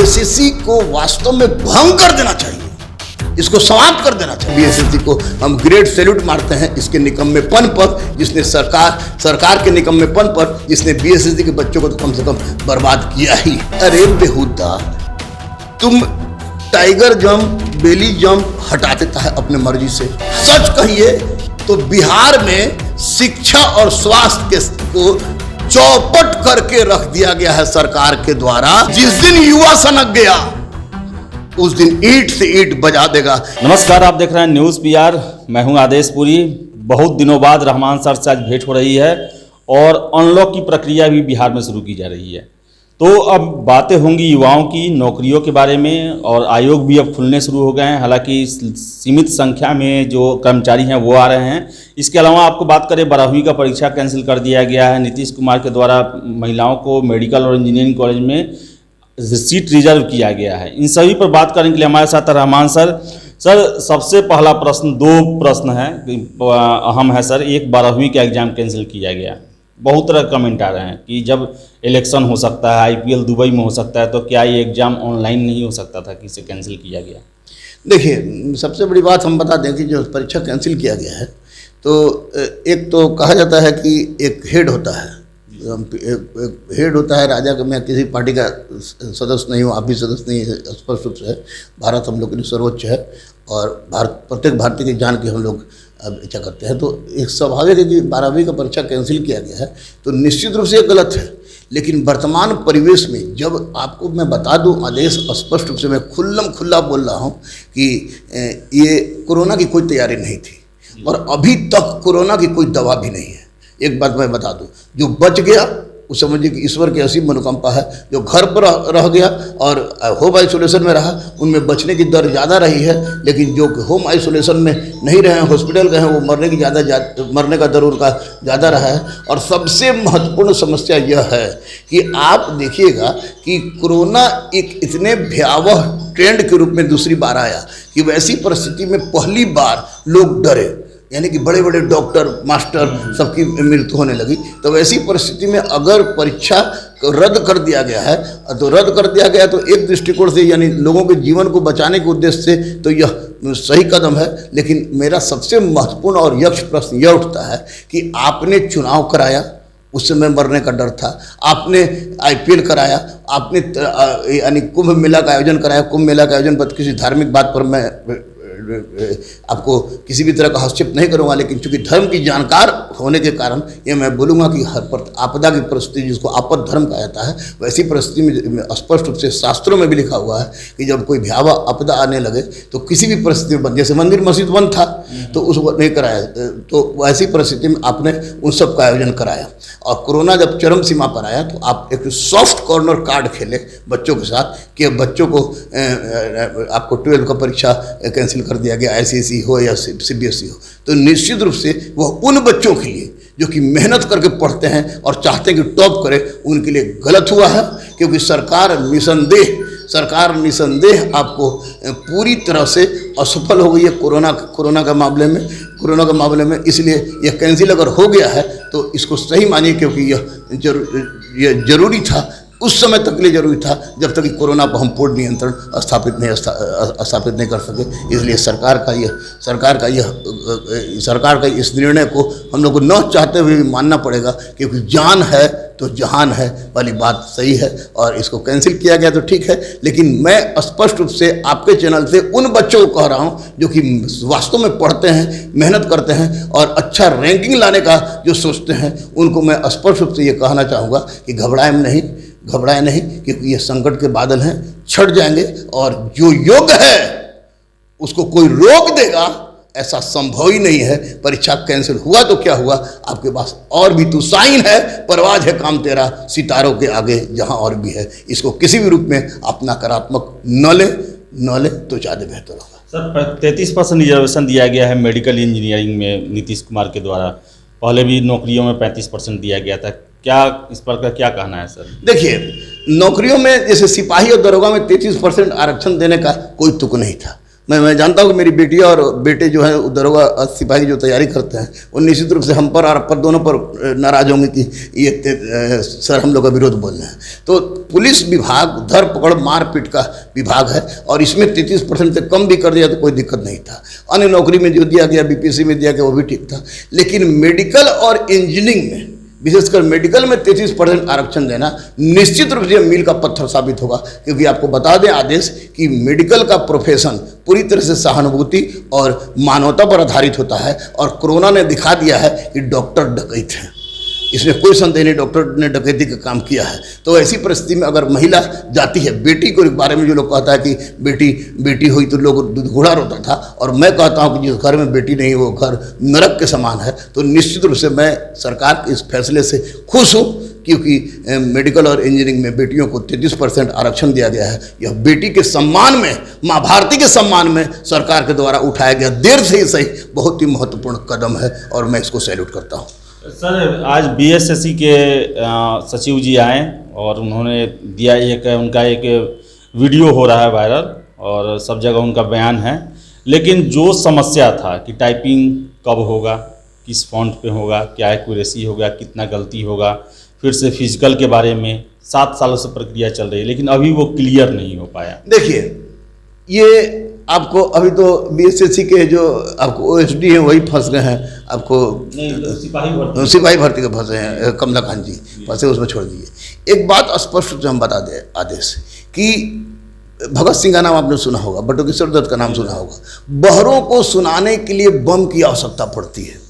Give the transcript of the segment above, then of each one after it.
BSSC को वास्तव में भंग कर देना चाहिए, इसको समाप्त कर देना चाहिए। बीएसएससी को हम ग्रेट सैल्यूट मारते हैं इसके निकम्मेपन पर, जिसने सरकार के निकम्मेपन पर, जिसने बीएसएससी के बच्चों को तो कम से कम बर्बाद किया ही। अरे बेहुदा, तुम टाइगर जंप, बेली जंप हटा देता है अपने मर्जी से। सच कहिए तो बिहार में शिक्षा और स्वास्थ्य को चौपट करके रख दिया गया है सरकार के द्वारा। जिस दिन युवा सनक गया उस दिन ईंट से ईंट बजा देगा। नमस्कार, आप देख रहे हैं न्यूज़ पीआर। मैं हूं आदेश पुरी। बहुत दिनों बाद रहमान सर से आज भेंट हो रही है और अनलॉक की प्रक्रिया भी बिहार में शुरू की जा रही है। तो अब बातें होंगी युवाओं की नौकरियों के बारे में, और आयोग भी अब खुलने शुरू हो गए हैं। हालांकि सीमित संख्या में जो कर्मचारी हैं वो आ रहे हैं। इसके अलावा आपको बात करें, 12वीं का परीक्षा कैंसिल कर दिया गया है। नीतीश कुमार के द्वारा महिलाओं को मेडिकल और इंजीनियरिंग कॉलेज में सीट रिजर्व किया गया है। इन सभी पर बात करने के लिए हमारे साथ रहमान सर। सबसे पहला प्रश्न, दो प्रश्न है अहम है सर। एक, 12वीं का एग्ज़ाम कैंसिल किया गया। बहुत तरह कमेंट आ रहे हैं कि जब इलेक्शन हो सकता है, आईपीएल दुबई में हो सकता है, तो क्या ये एग्ज़ाम ऑनलाइन नहीं हो सकता था कि इसे कैंसिल किया गया? देखिए, सबसे बड़ी बात हम बता दें कि जो परीक्षा कैंसिल किया गया है, तो एक तो कहा जाता है कि एक हेड होता है, एक हेड होता है राजा का। मैं किसी पार्टी का सदस्य नहीं हूँ, आप भी सदस्य नहीं है, स्पष्ट रूप से है। भारत हम लोग के लिए सर्वोच्च है और प्रत्येक भारतीय की जान की हम लोग इच्छा करते हैं। तो एक स्वाभाविक है कि 12वीं का परीक्षा कैंसिल किया गया है, तो निश्चित रूप से ये गलत है। लेकिन वर्तमान परिवेश में जब आपको मैं बता दूं, आदेश स्पष्ट रूप से मैं खुल्ला बोल रहा हूं कि ये कोरोना की कोई तैयारी नहीं थी और अभी तक कोरोना की कोई दवा भी नहीं है। एक बात मैं बता दूं, जो बच गया उस समझिए कि ईश्वर की असीम मनोकामना है। जो घर पर रह गया और होम आइसोलेशन में रहा, उनमें बचने की दर ज़्यादा रही है। लेकिन जो होम आइसोलेशन में नहीं रहे हैं, हॉस्पिटल गए हैं, वो मरने का दर उनका ज़्यादा रहा है। और सबसे महत्वपूर्ण समस्या यह है कि आप देखिएगा कि कोरोना एक इतने भयावह ट्रेंड के रूप में दूसरी बार आया कि वैसी परिस्थिति में पहली बार लोग डरे, यानी कि बड़े बड़े डॉक्टर, मास्टर सबकी मृत्यु होने लगी। तो वैसी परिस्थिति में अगर परीक्षा रद्द कर दिया गया है, तो रद्द कर दिया गया तो एक दृष्टिकोण से, यानी लोगों के जीवन को बचाने के उद्देश्य से, तो यह सही कदम है। लेकिन मेरा सबसे महत्वपूर्ण और यक्ष प्रश्न यह उठता है कि आपने चुनाव कराया, उस समय मरने का डर था। आपने आईपीएल कराया, आपने यानी कुंभ मेला का आयोजन कराया। कुंभ मेला का आयोजन पर किसी धार्मिक बात पर मैं आपको किसी भी तरह का हस्तक्षेप नहीं करूंगा, लेकिन चूंकि धर्म की जानकार होने के कारण ये मैं बोलूंगा कि हर आपदा की परिस्थिति, जिसको आपद धर्म कहा जाता है, वैसी परिस्थिति में स्पष्ट रूप से शास्त्रों में भी लिखा हुआ है कि जब कोई भयावह आपदा आने लगे तो किसी भी परिस्थिति में, जैसे मंदिर मस्जिद बंद था तो उसको नहीं कराया, तो वैसी परिस्थिति में आपने उन सब का आयोजन कराया। और कोरोना जब चरम सीमा पर आया तो आप एक सॉफ्ट कॉर्नर कार्ड खेले बच्चों के साथ कि बच्चों को आपको 12 का परीक्षा कैंसिल कर दिया गया, आईसीएसई हो या सीबीएसई हो। तो निश्चित रूप से वह उन बच्चों के लिए जो कि मेहनत करके पढ़ते हैं और चाहते हैं कि टॉप करें, उनके लिए गलत हुआ है। क्योंकि सरकार निसंदेह आपको पूरी तरह से असफल हो गई है कोरोना के मामले में। इसलिए यह कैंसिल अगर हो गया है तो इसको सही मानिए, क्योंकि यह जरूरी था। उस समय तक के लिए जरूरी था जब तक कि कोरोना पर हम पूर्ण नियंत्रण स्थापित नहीं कर सके। इसलिए सरकार का इस निर्णय को हम लोग को न चाहते हुए भी मानना पड़ेगा, क्योंकि जान है तो जहान है वाली बात सही है। और इसको कैंसिल किया गया तो ठीक है, लेकिन मैं स्पष्ट रूप से आपके चैनल से उन बच्चों को कह रहा हूं जो कि वास्तव में पढ़ते हैं, मेहनत करते हैं और अच्छा रैंकिंग लाने का जो सोचते हैं, उनको मैं स्पष्ट रूप से ये कहना चाहूँगा कि घबराएं नहीं, क्योंकि ये संकट के बादल हैं, छट जाएंगे। और जो योग्य है उसको कोई रोक देगा, ऐसा संभव ही नहीं है। परीक्षा कैंसिल हुआ तो क्या हुआ, आपके पास और भी तो साइन है, परवाज है काम तेरा सितारों के आगे जहां और भी है। इसको किसी भी रूप में आप नकारात्मक न ले तो ज़्यादा बेहतर होगा। सर, 33% रिजर्वेशन दिया गया है मेडिकल इंजीनियरिंग में नीतीश कुमार के द्वारा। पहले भी नौकरियों में 35% दिया गया था। क्या इस पर का क्या कहना है सर? देखिए, नौकरियों में जैसे सिपाही और दरोगा में 33% आरक्षण देने का कोई तुक नहीं था। मैं जानता हूँ कि मेरी बेटी और बेटे जो हैं दरोगा सिपाही की जो तैयारी करते हैं वो निश्चित रूप से हम पर और पर दोनों पर नाराज होंगे कि ये सर हम लोग का विरोध बोल रहे हैं। तो पुलिस विभाग धर पकड़ मारपीट का विभाग है और इसमें 33% से कम भी कर दिया तो कोई दिक्कत नहीं था। अन्य नौकरी में जो दिया गया बीपीएससी में दिया गया वो भी ठीक था, लेकिन मेडिकल और इंजीनियरिंग में विशेषकर मेडिकल में 33% आरक्षण देना निश्चित रूप से मील का पत्थर साबित होगा, क्योंकि आपको बता दें आदेश कि मेडिकल का प्रोफेशन पूरी तरह से सहानुभूति और मानवता पर आधारित होता है और कोरोना ने दिखा दिया है कि डॉक्टर डकैत हैं, इसमें कोई संदेह नहीं, डॉक्टर ने डकैती का काम किया है। तो ऐसी परिस्थिति में अगर महिला जाती है, बेटी के बारे में जो लोग कहता है कि बेटी हुई तो लोग दूध घोड़ा रोता था, और मैं कहता हूं कि जिस घर में बेटी नहीं वो घर नरक के समान है, तो निश्चित रूप से मैं सरकार के इस फैसले से खुश हूँ, क्योंकि मेडिकल और इंजीनियरिंग में बेटियों को 33% आरक्षण दिया गया है। यह बेटी के सम्मान में, माँ भारती के सम्मान में सरकार के द्वारा उठाया गया देर से ही सही बहुत ही महत्वपूर्ण कदम है और मैं इसको सैल्यूट करता हूँ। सर, आज बीएसएससी के सचिव जी आए और उन्होंने दिया उनका एक वीडियो हो रहा है वायरल और सब जगह उनका बयान है, लेकिन जो समस्या था कि टाइपिंग कब होगा, किस फॉन्ट पे होगा, क्या एक्यूरेसी होगा, कितना गलती होगा, फिर से फिजिकल के बारे में 7 सालों से प्रक्रिया चल रही है, लेकिन अभी वो क्लियर नहीं हो पाया। देखिए, ये आपको अभी तो बीएसएससी के जो आपको ओएसडी हैं वही फंस गए हैं, आपको सिपाही भर्ती के फंसे हैं, कमला खान जी फंसे, उसमें छोड़ दीजिए। एक बात स्पष्ट रूप से हम बता दें आदेश कि भगत सिंह का नाम आपने सुना होगा, बटुकेश्वर दत्त का नाम सुना होगा। बहरों को सुनाने के लिए बम की आवश्यकता पड़ती है।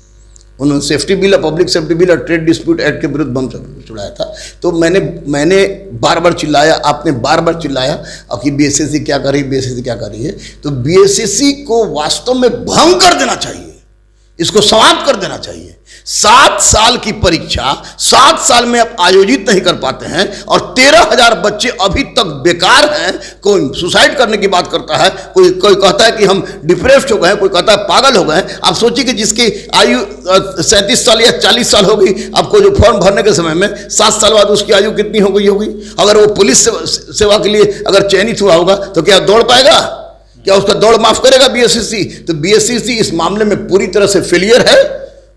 उन्होंने safety bill, public safety bill और ट्रेड डिस्प्यूट एक्ट के विरुद्ध बम चढ़ाया था। तो मैंने बार बार चिल्लाया, आपने बार बार चिल्लाया अब कि बीएसएससी क्या कर रही है, बीएसएससी क्या कर रही है। तो बीएसएससी को वास्तव में भंग कर देना चाहिए, इसको समाप्त कर देना चाहिए। 7 साल की परीक्षा 7 साल में आप आयोजित नहीं कर पाते हैं और 13,000 बच्चे अभी तक बेकार हैं। कोई सुसाइड करने की बात करता है, कोई कहता है कि हम डिप्रेस्ड हो गए हैं, कोई कहता है पागल हो गए हैं। आप सोचिए कि जिसकी आयु 37 साल या 40 साल होगी, आपको जो फॉर्म भरने के समय में 7 साल बाद उसकी आयु कितनी हो गई होगी? अगर वो पुलिस सेवा के लिए अगर चयनित हुआ होगा तो क्या दौड़ पाएगा? क्या उसका दौड़ माफ करेगा बीएसएससी? तो बीएसएससी इस मामले में पूरी तरह से फेलियर है,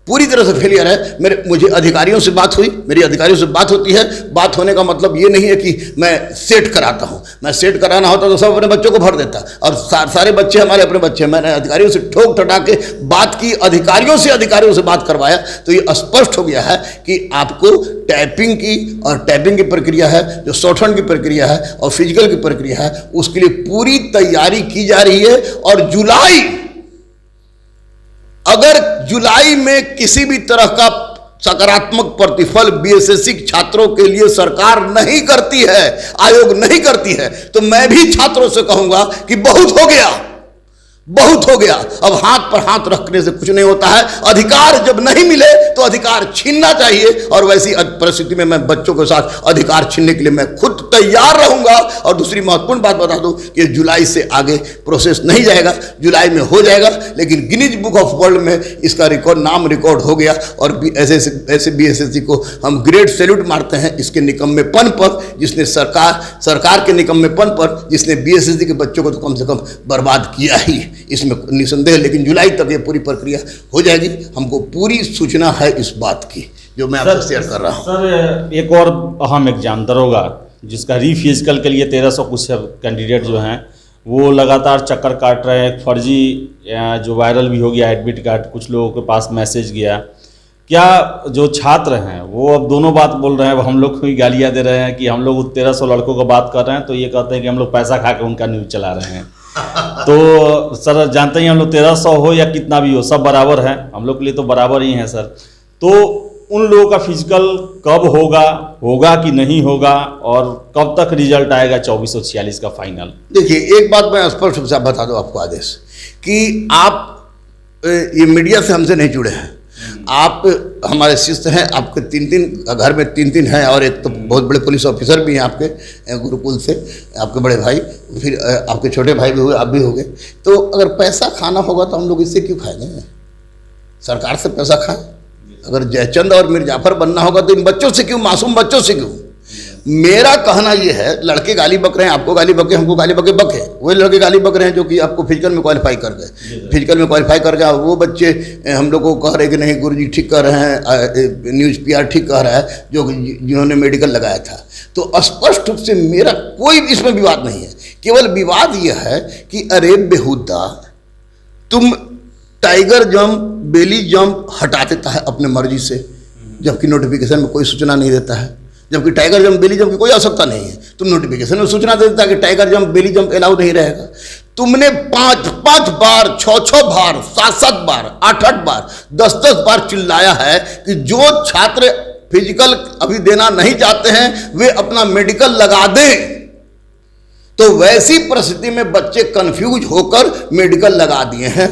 पूरी तरह से फेलियर है। मुझे अधिकारियों से बात हुई, मेरी अधिकारियों से बात होती है। बात होने का मतलब ये नहीं है कि मैं सेट कराता हूँ, मैं सेट कराना होता तो सब अपने बच्चों को भर देता, और सारे बच्चे हमारे अपने बच्चे। मैंने अधिकारियों से ठोक ठटा के बात की, अधिकारियों से बात करवाया, तो ये स्पष्ट हो गया है कि आपको टाइपिंग की प्रक्रिया है, जो शॉर्टहैंड की प्रक्रिया है और फिजिकल की प्रक्रिया है, उसके लिए पूरी तैयारी की जा रही है। और अगर जुलाई में किसी भी तरह का सकारात्मक प्रतिफल बीएसएससी छात्रों के लिए सरकार नहीं करती है, आयोग नहीं करती है, तो मैं भी छात्रों से कहूंगा कि बहुत हो गया, बहुत हो गया। अब हाथ पर हाथ रखने से कुछ नहीं होता है। अधिकार जब नहीं मिले तो अधिकार छीनना चाहिए, और वैसी परिस्थिति में मैं बच्चों के साथ अधिकार छीनने के लिए मैं खुद तैयार रहूंगा। और दूसरी महत्वपूर्ण बात बता दूं कि जुलाई से आगे प्रोसेस नहीं जाएगा, जुलाई में हो जाएगा, लेकिन गिनीज बुक ऑफ वर्ल्ड में इसका नाम रिकॉर्ड हो गया। और ऐसे बीएसएससी को हम ग्रेट सैल्यूट मारते हैं इसके निकम्मेपन पर, जिसने सरकार के निकम्मेपन पर, जिसने बीएसएससी के बच्चों को तो कम से कम बर्बाद किया ही, इसमें निसंदेह। लेकिन जुलाई तक ये पूरी प्रक्रिया हो जाएगी, हमको पूरी सूचना है इस बात की, जो मैं आपसे शेयर कर रहा हूँ। सर, एक और अहम एग्जाम दरोगा, जिसका री-फिजिकल के लिए 1300 कुछ कैंडिडेट जो हैं वो लगातार चक्कर काट रहे हैं। फर्जी जो वायरल भी हो गया एडमिट कार्ड, कुछ लोगों के पास मैसेज गया। क्या जो छात्र हैं वो अब दोनों बात बोल रहे हैं, हम लोग को ही गालियाँ दे रहे हैं कि हम लोग 1300 लड़कों को बात कर रहे हैं, तो ये कहते हैं कि हम लोग पैसा खा के उनका न्यूज़ चला रहे हैं। तो सर, जानते ही हम लोग 1300 हो या कितना भी हो, सब बराबर है, हम लोग के लिए तो बराबर ही है सर। तो उन लोगों का फिजिकल कब होगा कि नहीं होगा, और कब तक रिजल्ट आएगा 2446 का फाइनल? देखिए, एक बात मैं स्पष्ट रूप से बता दूं आपको आदेश, कि आप ये मीडिया से हमसे नहीं जुड़े हैं, आप हमारे शिष्य हैं। आपके 3 घर में 3 हैं, और एक तो बहुत बड़े पुलिस ऑफिसर भी हैं आपके गुरुकुल से, आपके बड़े भाई, फिर आपके छोटे भाई भी हुए, आप भी हो गए। तो अगर पैसा खाना होगा तो हम लोग इससे क्यों खाएंगे? सरकार से पैसा खाएं। अगर जयचंद और मिर्जाफर बनना होगा तो इन बच्चों से क्यों, मासूम बच्चों से क्यों? मेरा कहना ये है, लड़के गाली बक रहे हैं, आपको गाली बके, हमको गाली बके, बके वही लड़के गाली बक रहे हैं जो कि आपको फिजिकल में क्वालिफाई कर गए, फिजिकल में क्वालिफाई कर गया। वो बच्चे हम लोग को कह रहे कि नहीं गुरुजी ठीक कह रहे हैं, न्यूज़ पीआर ठीक कह रहा है, जो जिन्होंने मेडिकल लगाया था। तो स्पष्ट रूप से मेरा कोई इसमें विवाद नहीं है, केवल विवाद यह है कि अरे बेहुदा तुम टाइगर जंप, बेली जंप हटा देता है अपने मर्जी से, जबकि नोटिफिकेशन में कोई सूचना नहीं देता है। जबकि टाइगर जंप, बेली जंप की कोई आवश्यकता नहीं है, तुम नोटिफिकेशन में सूचना दे देता है कि टाइगर जंप, बेली जंप अलाउ नहीं रहेगा। तुमने 5 बार, 6 बार, 7 बार, 8 बार, 10 बार चिल्लाया है कि जो छात्र फिजिकल अभी देना नहीं चाहते हैं वे अपना मेडिकल लगा दें। तो वैसी परिस्थिति में बच्चे कंफ्यूज होकर मेडिकल लगा दिए हैं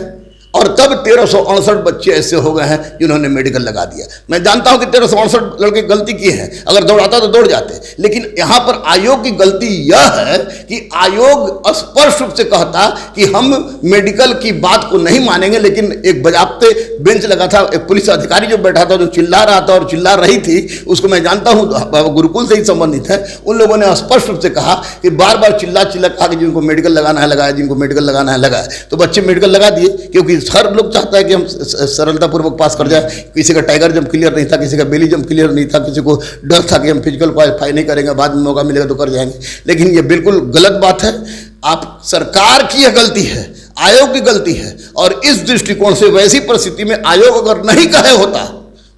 और तब 1368 बच्चे ऐसे हो गए हैं जिन्होंने मेडिकल लगा दिया। मैं जानता हूं कि 1368 लड़के गलती किए हैं, अगर दौड़ाता तो दौड़ जाते, लेकिन यहां पर आयोग की गलती यह है कि आयोग स्पष्ट रूप से कहता कि हम मेडिकल की बात को नहीं मानेंगे, लेकिन एक बजाबते बेंच लगा था, एक पुलिस अधिकारी जो बैठा था जो चिल्ला रहा था और चिल्ला रही थी, उसको मैं जानता हूं गुरुकुल से ही संबंधित है। उन लोगों ने स्पष्ट रूप से कहा कि बार बार चिल्ला कहा कि जिनको मेडिकल लगाना है लगाया, जिनको मेडिकल लगाना है लगाया। तो बच्चे मेडिकल लगा दिए, क्योंकि हर लोग चाहता है कि हम सरलतापूर्वक पास कर जाए। किसी का टाइगर जंप क्लियर नहीं था, किसी का बेली जंप क्लियर नहीं था, किसी को डर था कि हम फिजिकल क्वालिफाई नहीं करेंगे, बाद में मौका मिलेगा तो कर जाएंगे। लेकिन ये बिल्कुल गलत बात है। आप सरकार की यह गलती है, आयोग की गलती है। और इस दृष्टिकोण से वैसी परिस्थिति में आयोग अगर नहीं कहे होता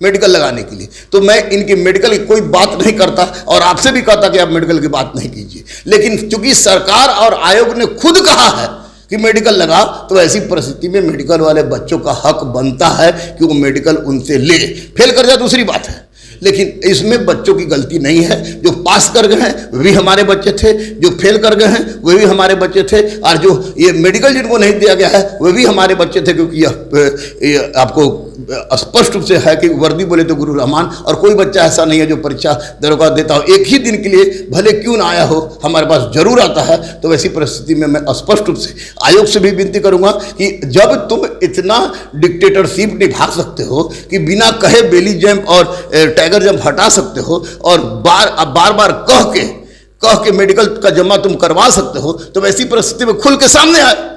मेडिकल लगाने के लिए, तो मैं इनकी मेडिकल की कोई बात नहीं करता और आपसे भी कहता कि आप मेडिकल की बात नहीं कीजिए। लेकिन चूंकि सरकार और आयोग ने खुद कहा है कि मेडिकल लगा, तो ऐसी परिस्थिति में मेडिकल वाले बच्चों का हक बनता है कि वो मेडिकल उनसे ले। फेल कर जाए दूसरी बात है, लेकिन इसमें बच्चों की गलती नहीं है। जो पास कर गए हैं वे भी हमारे बच्चे थे, जो फेल कर गए हैं वे भी हमारे बच्चे थे, और जो ये मेडिकल जिनको नहीं दिया गया है वे भी हमारे बच्चे थे। क्योंकि यह आपको स्पष्ट रूप से है कि वर्दी बोले तो गुरु रहमान, और कोई बच्चा ऐसा नहीं है जो परीक्षा दरोगा देता हो एक ही दिन के लिए, भले क्यों ना आया हो, हमारे पास जरूर आता है। तो वैसी परिस्थिति में मैं स्पष्ट रूप से आयोग से भी विनती करूंगा कि जब तुम इतना डिक्टेटरशिप निभा सकते हो कि बिना कहे बेली जंप और टाइगर जंप हटा सकते हो, और बार बार कह के मेडिकल का जमा तुम करवा सकते हो, तो वैसी परिस्थिति में खुल के सामने आए।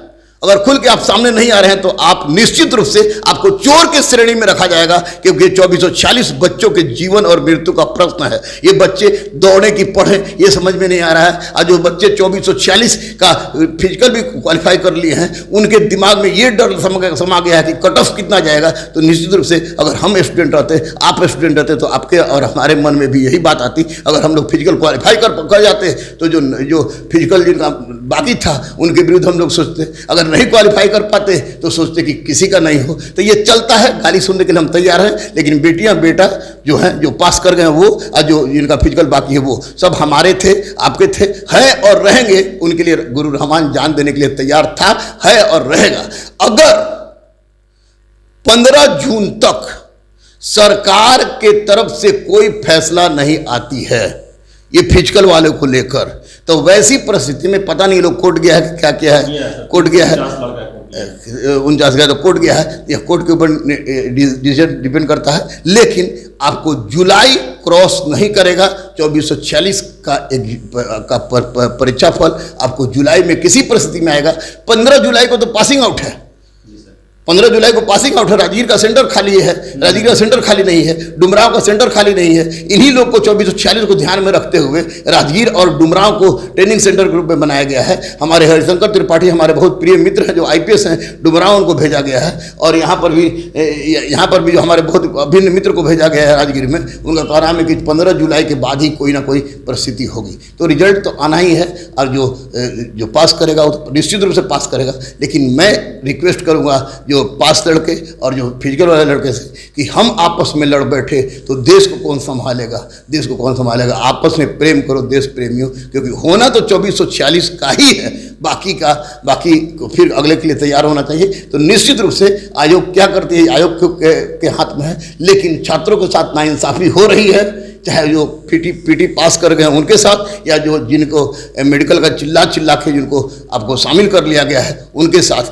अगर खुल के आप सामने नहीं आ रहे हैं तो आप निश्चित रूप से आपको चोर के श्रेणी में रखा जाएगा, क्योंकि 2440 बच्चों के जीवन और मृत्यु का प्रश्न है। ये बच्चे दौड़े कि पढ़े ये समझ में नहीं आ रहा है। और जो बच्चे 2440 का फिजिकल भी क्वालिफाई कर लिए हैं, उनके दिमाग में ये डर समा गया है कि कट ऑफ कितना जाएगा। तो निश्चित रूप से अगर हम स्टूडेंट रहते, आप स्टूडेंट रहते, तो आपके और हमारे मन में भी यही बात आती। अगर हम लोग फिजिकल क्वालिफाई कर जाते तो जो फिजिकल जिनका बाकी था उनके विरुद्ध हम लोग सोचते, अगर नहीं क्वालिफाई कर पाते तो सोचते कि किसी का नहीं हो। तो ये चलता है, गाली सुनने के लिए हम तैयार हैं, लेकिन बेटियां बेटा जो हैं, जो पास कर गए वो, और जो जिनका फिजिकल बाकी है वो सब हमारे थे, आपके थे, हैं और रहेंगे। उनके लिए गुरु रहमान जान देने के लिए तैयार था, है और रहेगा। अगर 15 जून तक सरकार के तरफ से कोई फैसला नहीं आती है ये फिजिकल वाले को लेकर, तो वैसी परिस्थिति में पता नहीं लोग कोर्ट गया है कि क्या किया है, कोर्ट गया है 49 गया तो कोर्ट गया है, यह कोर्ट के ऊपर डिसीजन डिपेंड करता है। लेकिन आपको जुलाई क्रॉस नहीं करेगा। 2440 का परीक्षा फल आपको जुलाई में किसी परिस्थिति में आएगा। 15 जुलाई को तो पासिंग आउट है, 15 जुलाई को पासिंग आउट है। राजगीर का सेंटर खाली है, राजगीर का सेंटर खाली नहीं है, डुमरांव का सेंटर खाली नहीं है। इन्हीं लोग को 2440 को ध्यान में रखते हुए राजगीर और डुमरांव को ट्रेनिंग सेंटर के रूप में बनाया गया है। हमारे हरिशंकर त्रिपाठी हमारे बहुत प्रिय मित्र हैं जो IPS हैं, डुमरांव उनको भेजा गया है। और यहाँ पर भी जो हमारे बहुत अभिन्न मित्र को भेजा गया है राजगीर में, उनका कहना है कि 15 जुलाई के बाद ही कोई ना कोई परिस्थिति होगी। तो रिजल्ट तो आना ही है, और जो पास करेगा वो तो निश्चित रूप से पास करेगा। लेकिन मैं रिक्वेस्ट करूँगा जो पास लड़के और जो फिजिकल वाले लड़के से कि हम आपस में लड़ बैठे तो देश को कौन संभालेगा, देश को कौन संभालेगा। आपस में प्रेम करो देश प्रेमियों, क्योंकि होना तो 2440 का ही है, बाकी को फिर अगले के लिए तैयार होना चाहिए। तो निश्चित रूप से आयोग क्या करती है आयोग के हाथ में है, लेकिन छात्रों के साथ नाइंसाफ़ी हो रही है, चाहे जो पीटी पास कर गए उनके साथ, या जो जिनको मेडिकल का चिल्ला के जिनको आपको शामिल कर लिया गया है उनके साथ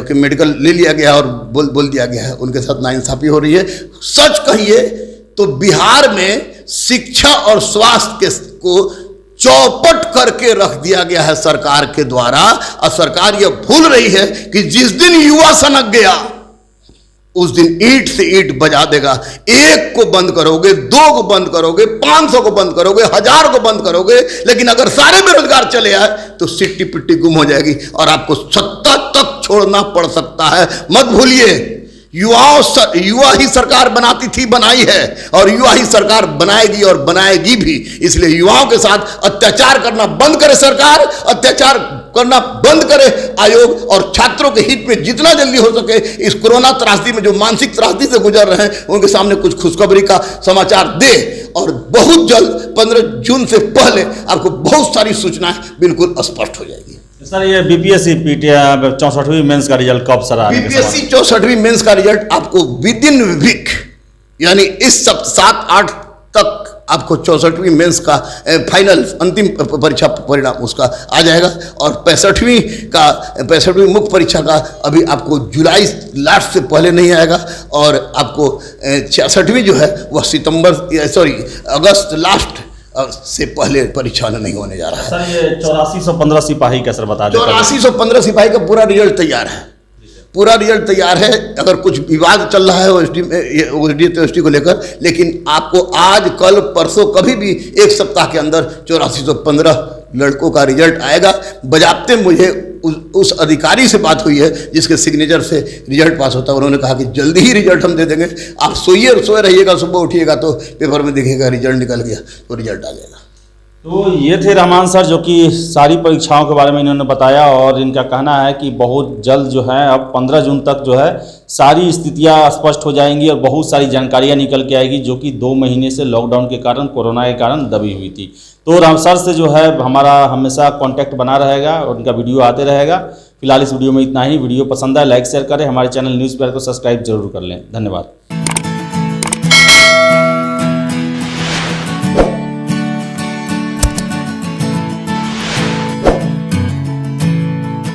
कि मेडिकल ले लिया गया और बोल दिया गया है, उनके साथ नाइंसाफ़ी हो रही है। सच कहिए तो बिहार में शिक्षा और स्वास्थ्य के को चौपट करके रख दिया गया है सरकार के द्वारा। और सरकार यह भूल रही है कि जिस दिन युवा सनक गया उस दिन ईंट से ईंट बजा देगा। एक को बंद करोगे, दो को बंद करोगे, 500 को बंद करोगे, 1000 को बंद करोगे, लेकिन अगर सारे बेरोजगार चले आए तो सिट्टी पिट्टी गुम हो जाएगी और आपको सत्ता तक छोड़ना पड़ सकता है। मत भूलिए, युवा ही सरकार बनाती थी, बनाई है, और युवा ही सरकार बनाएगी और बनाएगी भी। इसलिए युवाओं के साथ अत्याचार करना बंद करे सरकार, अत्याचार करना बंद करे आयोग, और छात्रों के हित में जितना जल्दी हो सके इस कोरोना त्रासदी में जो मानसिक त्रासदी से गुजर रहे हैं उनके सामने कुछ खुशखबरी का समाचार दे। और बहुत जल्द 15 जून से पहले आपको बहुत सारी सूचनाएं बिल्कुल स्पष्ट हो जाएगी। सर, ये बीपीएससी 64वीं मेंस का रिजल्ट कब सर आने? बीपीएससी 64वीं मेंस का रिजल्ट आपको विद इन वीक, यानी इस 7-8 तक आपको 64वीं मेंस का फाइनल अंतिम परीक्षा परिणाम उसका आ जाएगा। और 65वीं मुख्य परीक्षा का अभी आपको जुलाई लास्ट से पहले नहीं आएगा, और आपको 66वीं जो है वह अगस्त लास्ट से पहले परीक्षा नहीं होने जा रहा है। सर, ये 8415 सिपाही का सर बता दें। 8415 सिपाही का पूरा रिजल्ट तैयार है, पूरा रिजल्ट तैयार है। अगर कुछ विवाद चल रहा है ओएसडी को लेकर, लेकिन आपको आज कल परसों कभी भी एक सप्ताह के अंदर 8415 लड़कों का रिजल्ट आएगा। बजाबते मुझे उस अधिकारी से बात हुई है जिसके सिग्नेचर से रिजल्ट पास होता है, उन्होंने कहा कि जल्दी ही रिजल्ट हम दे देंगे, आप सोए रहिएगा, सुबह उठिएगा तो पेपर में दिखेगा रिजल्ट निकल गया, तो रिजल्ट आ जाएगा। तो ये थे रहमान सर जो कि सारी परीक्षाओं के बारे में इन्होंने बताया, और इनका कहना है कि बहुत जल्द जो है अब 15 जून तक जो है सारी स्थितियां स्पष्ट हो जाएंगी और बहुत सारी जानकारियां निकल के आएगी जो कि 2 महीने से लॉकडाउन के कारण, कोरोना के कारण दबी हुई थी। तो राम सर से जो है हमारा हमेशा कांटेक्ट बना रहेगा और उनका वीडियो आते रहेगा। फिलहाल इस वीडियो में इतना ही। वीडियो पसंद आए लाइक शेयर करें, हमारे चैनल न्यूज़ पेपर को सब्सक्राइब जरूर कर लें। धन्यवाद।